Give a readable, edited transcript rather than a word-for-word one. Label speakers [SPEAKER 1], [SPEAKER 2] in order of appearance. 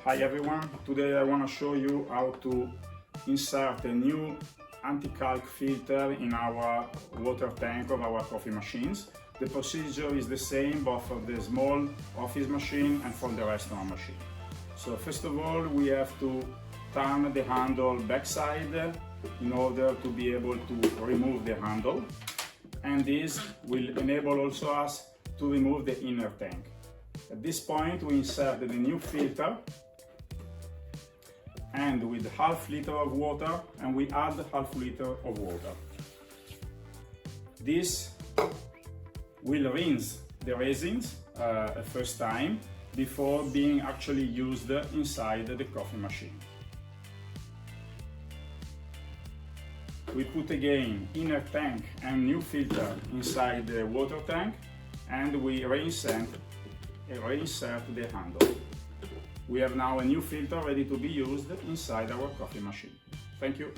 [SPEAKER 1] Hi everyone, today I want to show you how to insert a new anti-calc filter in our water tank of our coffee machines. The procedure is the same both for the small office machine and for the restaurant machine. So first of all we have to turn the handle backside in order to be able to remove the handle, and this will enable also us to remove the inner tank. At this point we insert the new filter, and with half liter of water, and we add half liter of water. This will rinse the resins a first time before being actually used inside the coffee machine. We put again inner tank and new filter inside the water tank, and we reinsert the handle. We have now a new filter ready to be used inside our coffee machine. Thank you.